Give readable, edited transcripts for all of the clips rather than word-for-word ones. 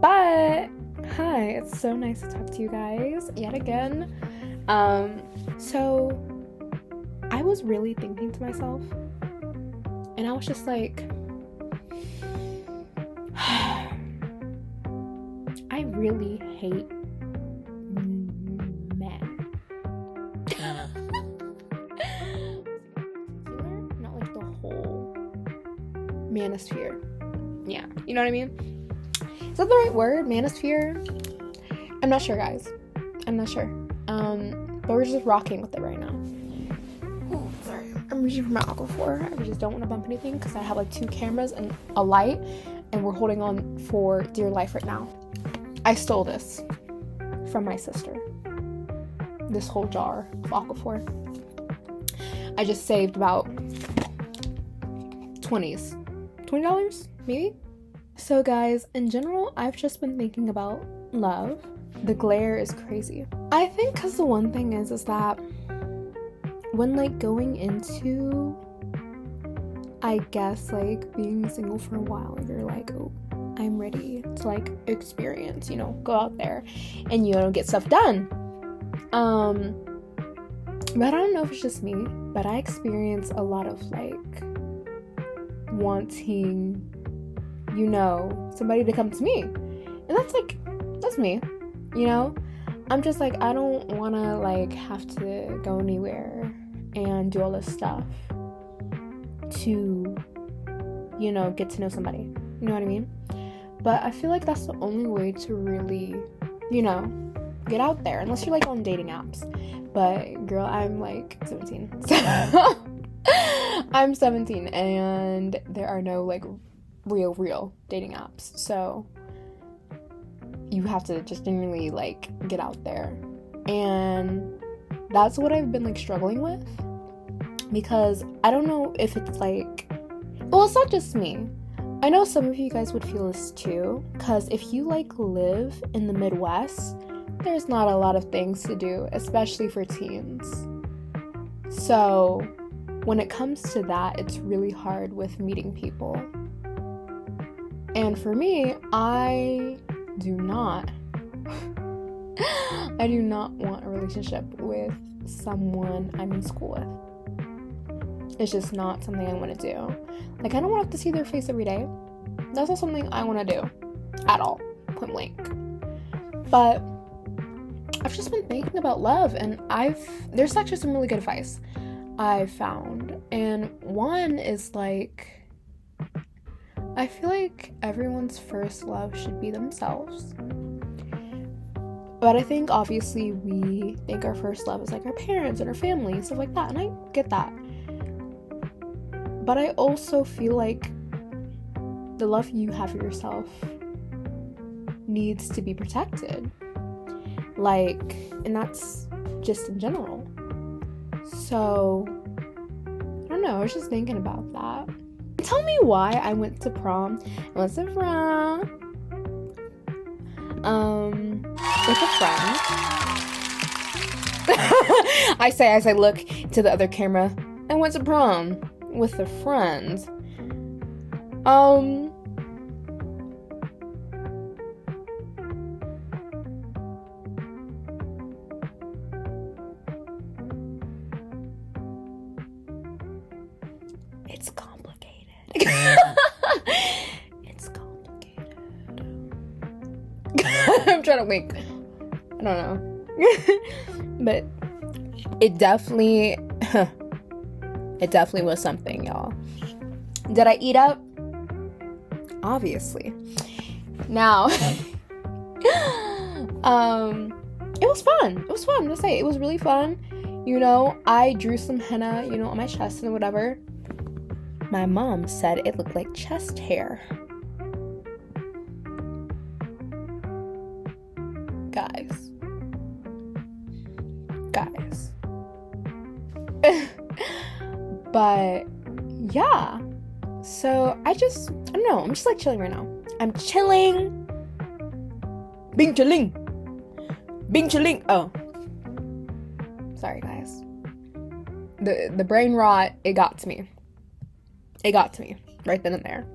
But hi, it's so nice to talk to you guys yet again. So I was really thinking to myself, and I was just like, I really hate men. Not like the whole manosphere. Yeah, you know what I mean? Is that the right word? Manosphere? I'm not sure, guys. I'm not sure. But we're just rocking with it right now. Oh, sorry. I'm reaching for my aquaphor. I just don't want to bump anything because I have like 2 cameras and a light, and we're holding on for dear life right now. I stole this from my sister. This whole jar of aquaphor. I just saved about $20 maybe. So guys, in general, I've just been thinking about love. The glare is crazy. I think because the one thing is that when like going into, I guess, like being single for a while, you're like, oh, I'm ready to like experience, you know, go out there and, you know, get stuff done. But I don't know if it's just me, but I experience a lot of like wanting, you know, somebody to come to me. And that's me, you know? I'm just like, I don't want to like have to go anywhere and do all this stuff to, you know, get to know somebody. You know what I mean? But I feel like that's the only way to really, you know, get out there. Unless you're like on dating apps. But girl, I'm like 17. So I'm 17 and there are no like real dating apps. So you have to just genuinely like get out there. And that's what I've been like struggling with. Because I don't know if it's like, well, it's not just me. I know some of you guys would feel this too, because if you like live in the Midwest, there's not a lot of things to do, especially for teens. So when it comes to that, it's really hard with meeting people. And for me, I do not want a relationship with someone I'm in school with. It's just not something I want to do. Like, I don't want to see their face every day. That's not something I want to do at all, point blank. But I've just been thinking about love, and there's actually some really good advice I've found. And one is like, I feel like everyone's first love should be themselves. But I think obviously we think our first love is like our parents and our family and stuff like that, and I get that. But I also feel like the love you have for yourself needs to be protected. Like, and that's just in general. So, I don't know, I was just thinking about that. Tell me why I went to prom. I went to prom with a friend. I say, look to the other camera. I went to prom with a friend. It's complicated. It's complicated. I'm trying to wink. I don't know. But it definitely was something, y'all. Did I eat up? Obviously. Now, it was fun. It was fun to say. It was really fun. You know, I drew some henna, you know, on my chest and whatever. My mom said it looked like chest hair. Guys. But yeah. So I don't know. I'm just like chilling right now. I'm chilling. Being chilling. Oh. Sorry, guys. The brain rot, it got to me. Right then and there.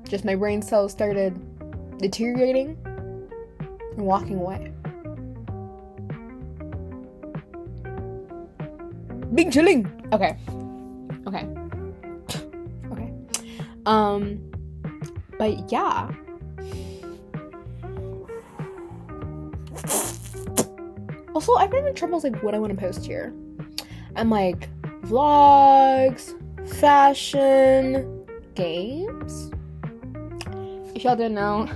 Just my brain cells started deteriorating and walking away. Being chilling. Okay. But yeah. Also, I've been having troubles like what I want to post here. I'm like vlogs, fashion, games. If y'all didn't know,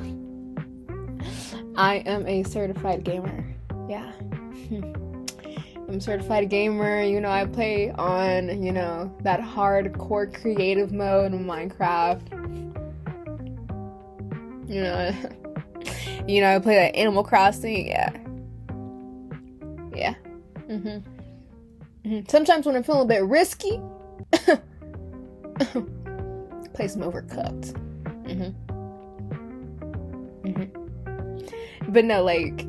I am a certified gamer. Yeah. I'm a certified gamer. You know, I play on, you know, that hardcore creative mode in Minecraft. You know, I play that Animal Crossing. Yeah. Sometimes when I'm feeling a bit risky, play some Overcooked. But no, like,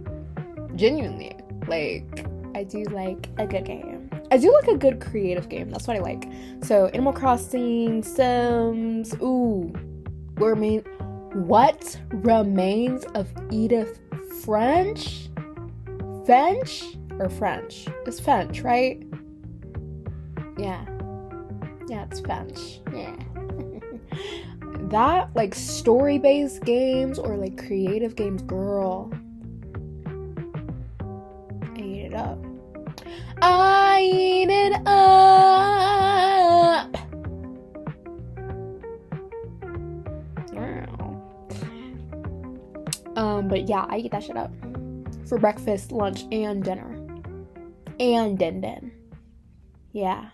genuinely, like, I do like a good game. I do like a good creative game. That's what I like. So, Animal Crossing, Sims, what remains of Edith Finch? Or French? It's Finch, right? Yeah, it's Finch. Yeah. That, like, story-based games or, like, creative games, girl. I eat it up. But yeah, I eat that shit up. For breakfast, lunch, and dinner. And din. Yeah.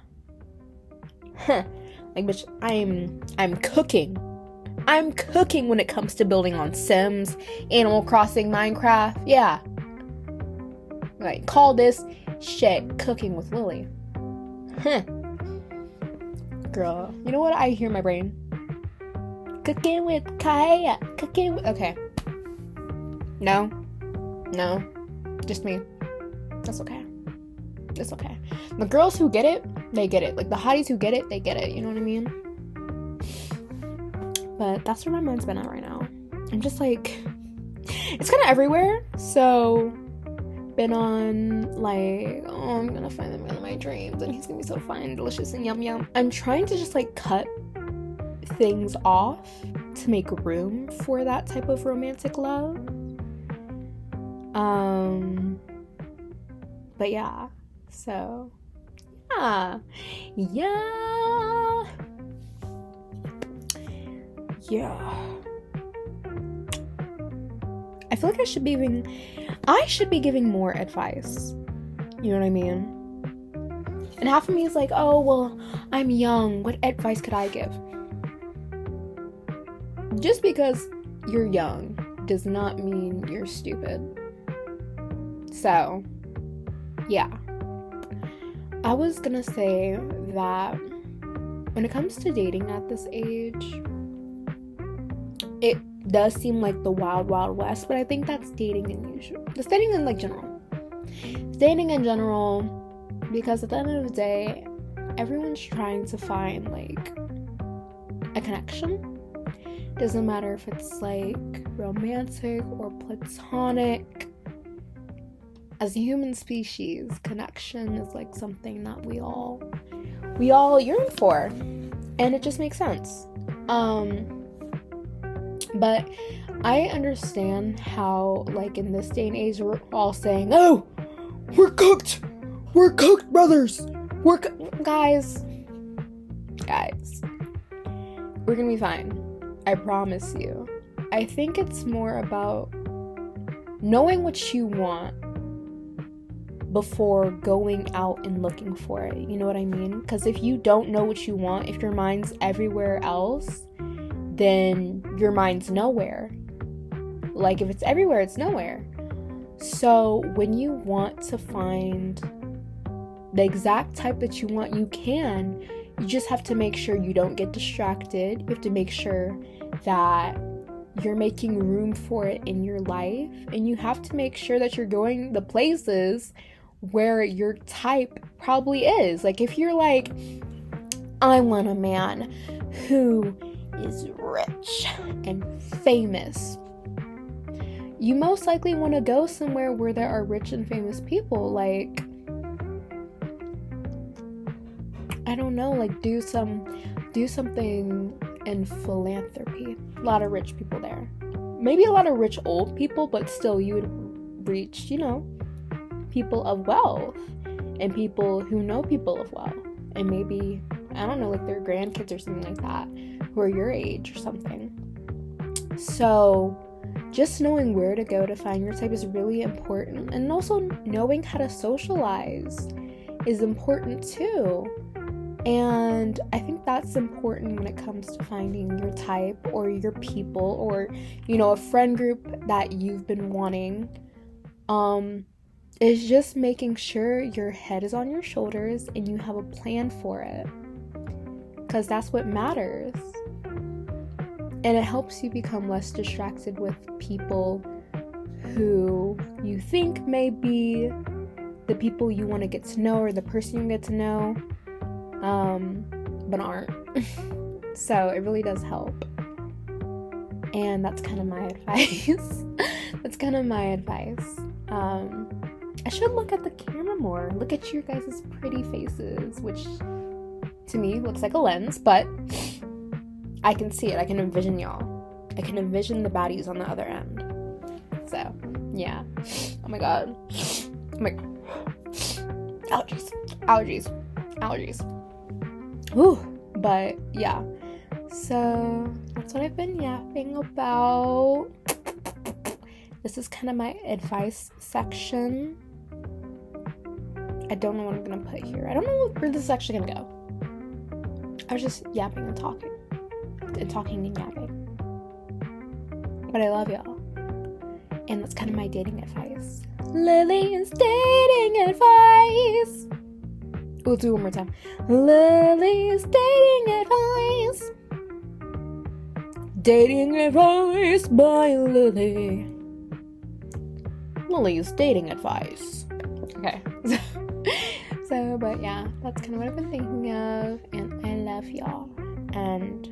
Like, bitch, I'm cooking. I'm cooking when it comes to building on Sims, Animal Crossing, Minecraft. Yeah. Like, call this shit cooking with Lily. Girl, you know what? I hear my brain. Cooking with Kaya. Okay. No. Just me. That's okay. It's okay. The girls who get it, they get it. Like, the hotties who get it, they get it. You know what I mean? But that's where my mind's been at right now. I'm just like, it's kind of everywhere. So, been on, like, oh, I'm gonna find the man of my dreams and he's gonna be so fine and delicious and yum. I'm trying to just, like, cut things off to make room for that type of romantic love. But yeah. So, yeah. I feel like I should be giving more advice. You know what I mean? And half of me is like, oh, well, I'm young. What advice could I give? Just because you're young does not mean you're stupid. So, yeah. I was gonna say that when it comes to dating at this age, it does seem like the wild, wild west, but I think that's dating in usual. It's dating in, like, general. It's dating in general, because at the end of the day, everyone's trying to find, like, a connection. Doesn't matter if it's, like, romantic or platonic. As a human species, connection is, like, something that we all yearn for, and it just makes sense. But I understand how, like, in this day and age, we're all saying, oh, we're cooked, brothers, guys, we're gonna be fine. I promise you. I think it's more about knowing what you want before going out and looking for it. You know what I mean? Because if you don't know what you want, if your mind's everywhere else, then your mind's nowhere. Like, if it's everywhere, it's nowhere. So when you want to find the exact type that you want, you can. You just have to make sure you don't get distracted. You have to make sure that you're making room for it in your life, and you have to make sure that you're going the places where your type probably is. Like, if you're like, I want a man who is rich and famous, you most likely want to go somewhere where there are rich and famous people. Like, I don't know, like do something in philanthropy. A lot of rich people there. Maybe a lot of rich old people, but still you would reach, people of wealth and people who know people of wealth. And maybe, I don't know, like their grandkids or something like that who are your age or something. So just knowing where to go to find your type is really important. And also knowing how to socialize is important too. And I think that's important when it comes to finding your type or your people or, a friend group that you've been wanting. Is just making sure your head is on your shoulders and you have a plan for it. Because that's what matters. And it helps you become less distracted with people who you think may be the people you want to get to know or the person you get to know, but aren't. So it really does help. And that's kind of my advice. I should look at the camera more. Look at your guys' pretty faces, which to me looks like a lens, but I can see it. I can envision y'all. I can envision the baddies on the other end. So, yeah. Oh my god. Allergies. Whew. But, yeah. So, that's what I've been yapping about. This is kind of my advice section. I don't know what I'm going to put here. I don't know where this is actually going to go. I was just yapping and talking. And yapping. But I love y'all. And that's kind of my dating advice. Lily's dating advice. We'll do it one more time. Lily's dating advice. Dating advice by Lily. Lily's dating advice. Okay. But yeah, that's kind of what I've been thinking of. And I love y'all. And